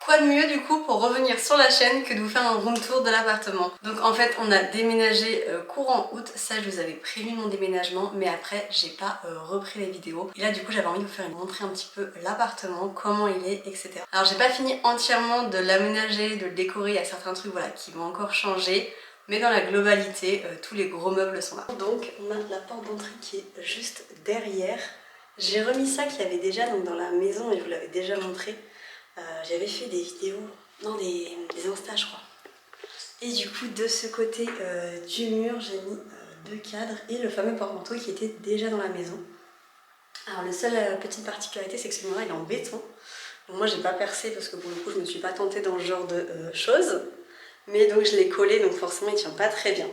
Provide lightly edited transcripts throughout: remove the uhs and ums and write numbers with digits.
Quoi de mieux du coup pour revenir sur la chaîne que de vous faire un room tour de l'appartement. Donc en fait on a déménagé courant août, ça je vous avais prévu mon déménagement mais après j'ai pas repris les vidéos. Et là du coup j'avais envie de vous montrer un petit peu l'appartement, comment il est, etc. Alors j'ai pas fini entièrement de l'aménager, de le décorer, il y a certains trucs voilà qui vont encore changer. Mais dans la globalité, tous les gros meubles sont là. Donc on a la porte d'entrée qui est juste derrière. J'ai remis ça qu'il y avait déjà donc, dans la maison et je vous l'avais déjà montré. J'avais fait des vidéos, non des Insta je crois. Et du coup de ce côté du mur j'ai mis deux cadres et le fameux porte-manteau qui était déjà dans la maison. Alors la seule petite particularité c'est que celui-là il est en béton. Donc, moi j'ai pas percé parce que pour le coup je me suis pas tentée dans ce genre de choses. Mais donc je l'ai collé donc forcément il tient pas très bien.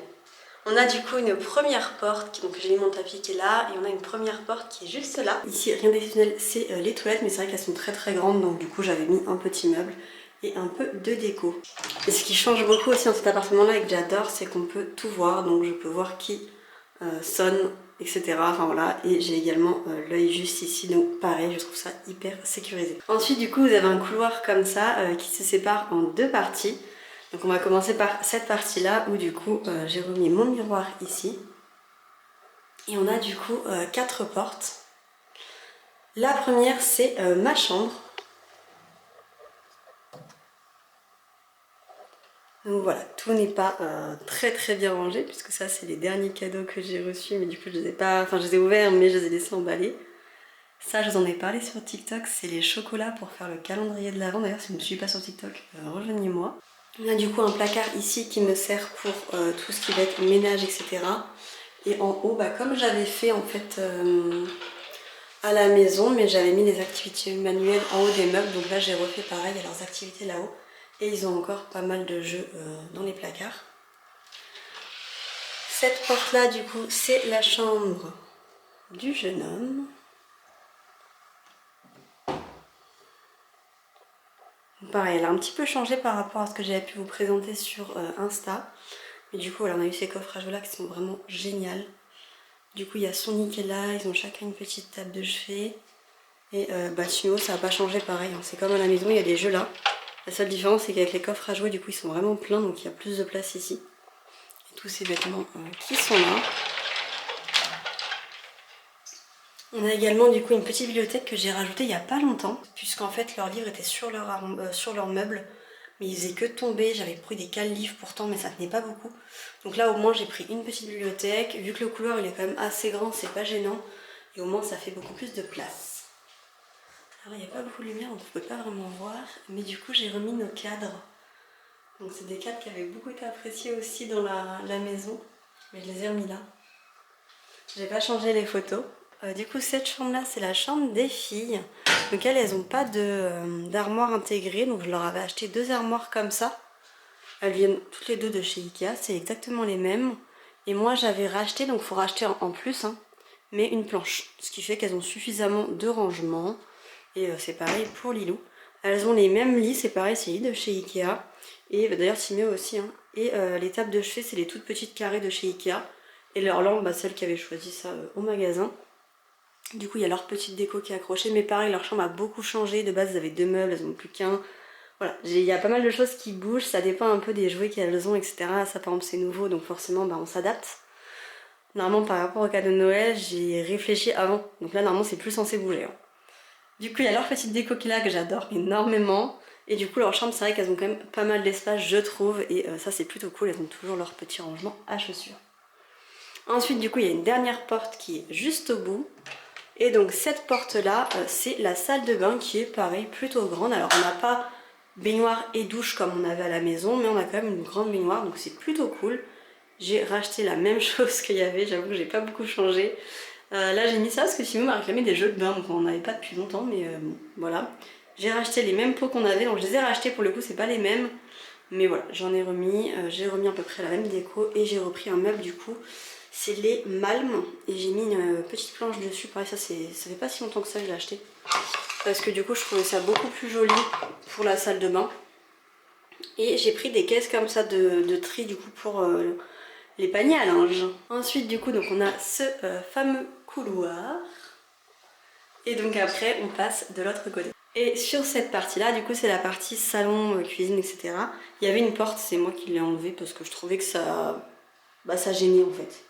On a du coup une première porte, donc j'ai mis mon tapis qui est là, et on a une première porte qui est juste là. Ici rien d'exceptionnel, c'est les toilettes, mais c'est vrai qu'elles sont très grandes, donc du coup j'avais mis un petit meuble et un peu de déco. Et ce qui change beaucoup aussi dans cet appartement-là et que j'adore, c'est qu'on peut tout voir, donc je peux voir qui sonne, etc. Enfin voilà, et j'ai également l'œil juste ici, donc pareil, je trouve ça hyper sécurisé. Ensuite du coup vous avez un couloir comme ça qui se sépare en deux parties. Donc on va commencer par cette partie là où du coup j'ai remis mon miroir ici. Et on a du coup 4 portes. La première c'est ma chambre. Donc voilà, tout n'est pas très bien rangé puisque ça c'est les derniers cadeaux que j'ai reçus mais du coup je les ai pas, enfin je les ai ouverts mais je les ai laissés emballer. Ça je vous en ai parlé sur TikTok, c'est les chocolats pour faire le calendrier de l'Avent. D'ailleurs si vous ne me suivez pas sur TikTok, rejoignez-moi. On a du coup un placard ici qui me sert pour tout ce qui va être ménage, etc. Et en haut, bah, comme j'avais fait en fait à la maison, mais j'avais mis les activités manuelles en haut des meubles. Donc là j'ai refait pareil à leurs activités là-haut. Et ils ont encore pas mal de jeux dans les placards. Cette porte là du coup c'est la chambre du jeune homme. Pareil, elle a un petit peu changé par rapport à ce que j'avais pu vous présenter sur Insta. Mais du coup, voilà, on a eu ces coffrages là qui sont vraiment géniaux. Du coup, il y a son lit qui est là, ils ont chacun une petite table de chevet. Et sinon, ça n'a pas changé pareil. Hein. C'est comme à la maison, il y a des jeux là. La seule différence, c'est qu'avec les coffres à jouer, du coup, ils sont vraiment pleins, donc il y a plus de place ici. Et tous ces vêtements qui sont là. On a également du coup une petite bibliothèque que j'ai rajoutée il n'y a pas longtemps, puisqu'en fait leurs livres étaient sur leur meuble, mais ils faisaient que tomber. J'avais pris des cales livres pourtant, mais ça tenait pas beaucoup. Donc là au moins j'ai pris une petite bibliothèque, vu que le couloir il est quand même assez grand, c'est pas gênant, et au moins ça fait beaucoup plus de place. Alors il n'y a pas beaucoup de lumière, donc on ne peut pas vraiment voir, mais du coup j'ai remis nos cadres. Donc c'est des cadres qui avaient beaucoup été appréciés aussi dans la maison, mais je les ai remis là. J'ai pas changé les photos. Du coup cette chambre là c'est la chambre des filles. Donc elles n'ont pas d'armoire intégrée, donc je leur avais acheté 2 armoires comme ça. Elles viennent toutes les deux de chez Ikea, c'est exactement les mêmes. Et moi j'avais racheté, donc il faut racheter en plus, hein, mais une planche. Ce qui fait qu'elles ont suffisamment de rangement. Et c'est pareil pour Lilou. Elles ont les mêmes lits, c'est pareil, c'est les lits de chez Ikea. Et d'ailleurs Simeo aussi. Hein. Et les tables de chevet c'est les toutes petites carrées de chez Ikea. Et leur lampe, celle qui avait choisi ça au magasin. Du coup il y a leur petite déco qui est accrochée, mais pareil leur chambre a beaucoup changé. De base elles avaient 2 meubles, elles n'en ont plus qu'un. Voilà, il y a pas mal de choses qui bougent, ça dépend un peu des jouets qu'elles ont, etc. Ça par exemple c'est nouveau, donc forcément on s'adapte. Normalement par rapport au cadeau de Noël, j'ai réfléchi avant, donc là normalement c'est plus censé bouger. Hein. Du coup il y a leur petite déco qui est là que j'adore énormément. Et du coup leur chambre c'est vrai qu'elles ont quand même pas mal d'espace je trouve, et ça c'est plutôt cool, elles ont toujours leur petit rangement à chaussures. Ensuite du coup il y a une dernière porte qui est juste au bout. Et donc cette porte là c'est la salle de bain qui est pareil plutôt grande. Alors on n'a pas baignoire et douche comme on avait à la maison, mais on a quand même une grande baignoire, donc c'est plutôt cool. J'ai racheté la même chose qu'il y avait, j'avoue que j'ai pas beaucoup changé. Là j'ai mis ça parce que Simon m'a réclamé des jeux de bain, donc on n'en avait pas depuis longtemps, mais bon, voilà. J'ai racheté les mêmes pots qu'on avait, donc je les ai rachetés pour le coup, c'est pas les mêmes. Mais voilà, j'en ai remis, j'ai remis à peu près la même déco et j'ai repris un meuble du coup. C'est les Malm et j'ai mis une petite planche dessus, pareil ça fait pas si longtemps que ça je l'ai acheté. Parce que du coup je trouvais ça beaucoup plus joli pour la salle de bain. Et j'ai pris des caisses comme ça de tri du coup pour les paniers à linge. Ensuite du coup donc on a ce fameux couloir. Et donc après on passe de l'autre côté. Et sur cette partie-là, du coup, c'est la partie salon, cuisine, etc. Il y avait une porte, c'est moi qui l'ai enlevée parce que je trouvais que ça, ça gênait en fait.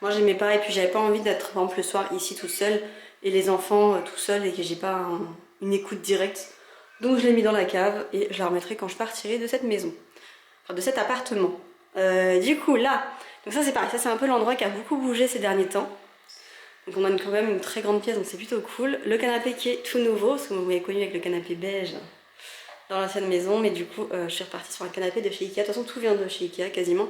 Moi, j'aimais pas et puis j'avais pas envie d'être, par exemple, le soir ici tout seul et les enfants tout seuls et que j'ai pas une écoute directe. Donc, je l'ai mis dans la cave et je la remettrai quand je partirai de cette maison, enfin de cet appartement. Du coup, là, donc ça c'est pareil, ça c'est un peu l'endroit qui a beaucoup bougé ces derniers temps. Donc on a quand même une très grande pièce, donc c'est plutôt cool. Le canapé qui est tout nouveau, parce que vous m'avez connu avec le canapé beige dans l'ancienne maison, mais du coup je suis repartie sur un canapé de chez Ikea. De toute façon tout vient de chez Ikea quasiment.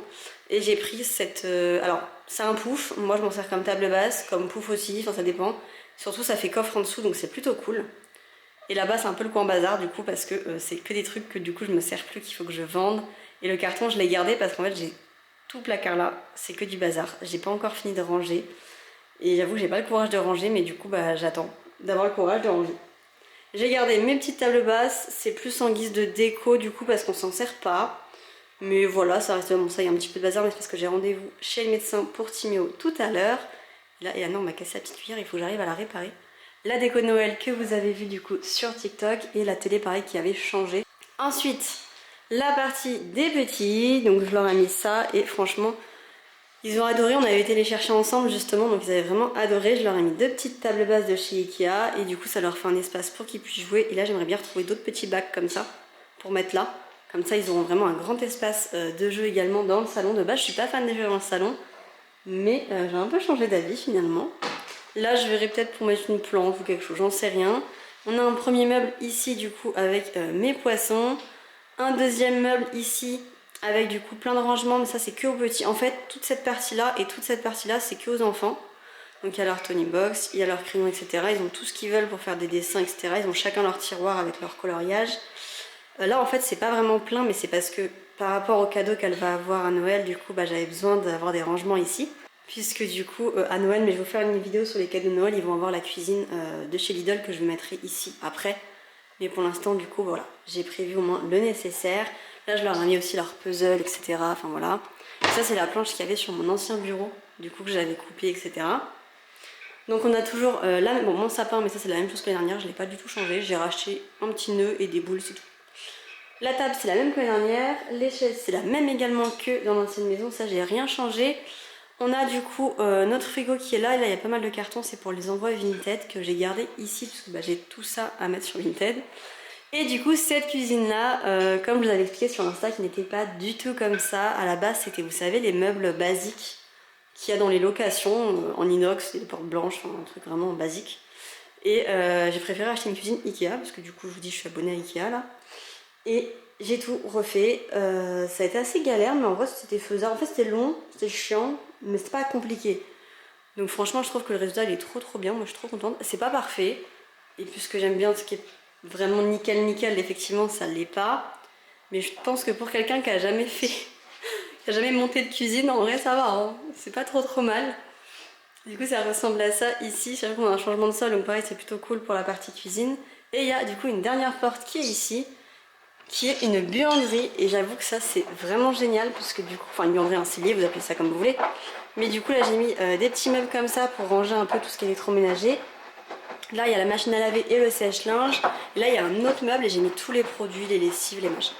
Et j'ai pris cette... alors c'est un pouf, moi je m'en sers comme table basse, comme pouf aussi, enfin ça dépend. Surtout ça fait coffre en dessous, donc c'est plutôt cool. Et là-bas c'est un peu le coin bazar du coup, parce que c'est que des trucs que du coup je me sers plus, qu'il faut que je vende. Et le carton je l'ai gardé parce qu'en fait j'ai tout placard là, c'est que du bazar. J'ai pas encore fini de ranger. Et j'avoue que j'ai pas le courage de ranger, mais du coup j'attends d'avoir le courage de ranger. J'ai gardé mes petites tables basses, c'est plus en guise de déco du coup parce qu'on s'en sert pas. Mais voilà, ça reste bon, ça il y a un petit peu de bazar, mais c'est parce que j'ai rendez-vous chez le médecin pour Timéo tout à l'heure. Là, et Anna on m'a cassé la petite cuillère, il faut que j'arrive à la réparer. La déco de Noël que vous avez vue du coup sur TikTok et la télé pareil qui avait changé. Ensuite, la partie des petits, donc je leur ai mis ça et franchement... Ils ont adoré, on avait été les chercher ensemble justement, donc ils avaient vraiment adoré. Je leur ai mis 2 petites tables basses de chez Ikea et du coup ça leur fait un espace pour qu'ils puissent jouer. Et là j'aimerais bien retrouver d'autres petits bacs comme ça pour mettre là. Comme ça ils auront vraiment un grand espace de jeu également dans le salon. De base je suis pas fan des jeux dans le salon, mais j'ai un peu changé d'avis finalement. Là je verrai peut-être pour mettre une plante ou quelque chose, j'en sais rien. On a un premier meuble ici du coup avec mes poissons. Un deuxième meuble ici avec du coup plein de rangements, mais ça c'est que aux petits. En fait, toute cette partie-là et toute cette partie-là, c'est que aux enfants. Donc il y a leur Tony Box, il y a leur crayon, etc. Ils ont tout ce qu'ils veulent pour faire des dessins, etc. Ils ont chacun leur tiroir avec leur coloriage. Là en fait c'est pas vraiment plein, mais c'est parce que par rapport au cadeau qu'elle va avoir à Noël, du coup j'avais besoin d'avoir des rangements ici. Puisque du coup à Noël, mais je vais vous faire une vidéo sur les cadeaux de Noël, ils vont avoir la cuisine de chez Lidl que je mettrai ici après. Mais pour l'instant du coup voilà, j'ai prévu au moins le nécessaire. Là je leur ai mis aussi leur puzzle, etc. Enfin voilà. Et ça c'est la planche qu'il y avait sur mon ancien bureau, du coup que j'avais coupé, etc. Donc on a toujours là, bon mon sapin, mais ça c'est la même chose que l'année dernière, je l'ai pas du tout changé. J'ai racheté un petit nœud et des boules, c'est tout. La table c'est la même que l'année dernière, les chaises c'est la même également que dans l'ancienne maison, ça j'ai rien changé. On a du coup notre frigo qui est là, et là il y a pas mal de cartons, c'est pour les envois Vinted que j'ai gardé ici, parce que j'ai tout ça à mettre sur Vinted. Et du coup cette cuisine là, comme je vous avais expliqué sur Insta, qui n'était pas du tout comme ça, à la base c'était, vous savez, les meubles basiques qu'il y a dans les locations, en inox, des portes blanches, enfin un truc vraiment basique. Et j'ai préféré acheter une cuisine Ikea, parce que du coup je vous dis je suis abonnée à Ikea là. Et j'ai tout refait, ça a été assez galère, mais en vrai c'était faisable. En fait c'était long, c'était chiant, mais c'était pas compliqué. Donc franchement je trouve que le résultat il est trop bien, moi je suis trop contente. C'est pas parfait, et puisque j'aime bien ce qui est vraiment nickel, effectivement ça l'est pas. Mais je pense que pour quelqu'un qui a jamais fait, qui a jamais monté de cuisine, en vrai ça va, hein. C'est pas trop mal. Du coup ça ressemble à ça ici, c'est vrai qu'on a un changement de sol, donc pareil c'est plutôt cool pour la partie cuisine. Et il y a du coup une dernière porte qui est ici, qui est une buanderie, et j'avoue que ça c'est vraiment génial, puisque du coup, enfin une buanderie, un cellier, vous appelez ça comme vous voulez, mais du coup là j'ai mis des petits meubles comme ça pour ranger un peu tout ce qui est électroménager. Là il y a la machine à laver et le sèche-linge, là il y a un autre meuble et j'ai mis tous les produits, les lessives, les machins.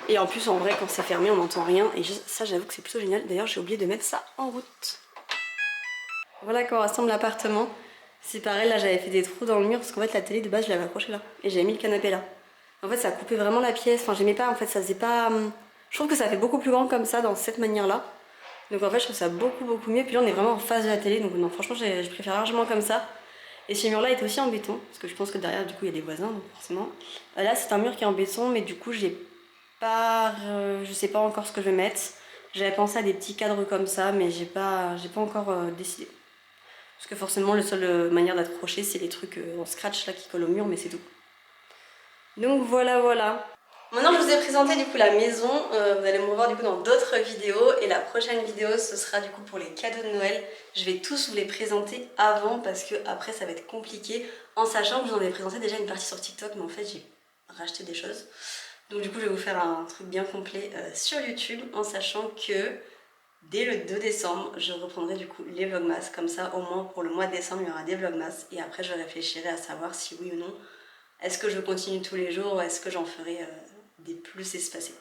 Et en plus en vrai quand c'est fermé on n'entend rien, et ça j'avoue que c'est plutôt génial. D'ailleurs j'ai oublié de mettre ça en route. Voilà comment ressemble l'appartement. C'est pareil, là j'avais fait des trous dans le mur parce qu'en fait la télé de base je l'avais accrochée là, et j'avais mis le canapé là. En fait ça coupait vraiment la pièce, enfin j'aimais pas, en fait ça faisait pas... Je trouve que ça fait beaucoup plus grand comme ça, dans cette manière là. Donc en fait je trouve ça beaucoup mieux, puis là on est vraiment en face de la télé, donc non franchement je préfère largement comme ça. Et ce mur là est aussi en béton, parce que je pense que derrière du coup il y a des voisins, donc forcément. Là c'est un mur qui est en béton, mais du coup j'ai pas... je sais pas encore ce que je vais mettre. J'avais pensé à des petits cadres comme ça, mais j'ai pas encore décidé. Parce que forcément la seule manière d'accrocher c'est les trucs en scratch là qui collent au mur, mais c'est tout. Donc voilà. Maintenant je vous ai présenté du coup la maison, vous allez me revoir du coup dans d'autres vidéos, et la prochaine vidéo ce sera du coup pour les cadeaux de Noël. Je vais tous vous les présenter avant parce que après ça va être compliqué, en sachant que je vous en ai présenté déjà une partie sur TikTok, mais en fait j'ai racheté des choses. Donc du coup je vais vous faire un truc bien complet sur YouTube, en sachant que dès le 2 décembre je reprendrai du coup les vlogmas, comme ça au moins pour le mois de décembre il y aura des vlogmas, et après je réfléchirai à savoir si oui ou non Est-ce que je continue tous les jours ou est-ce que j'en ferai des plus espacés?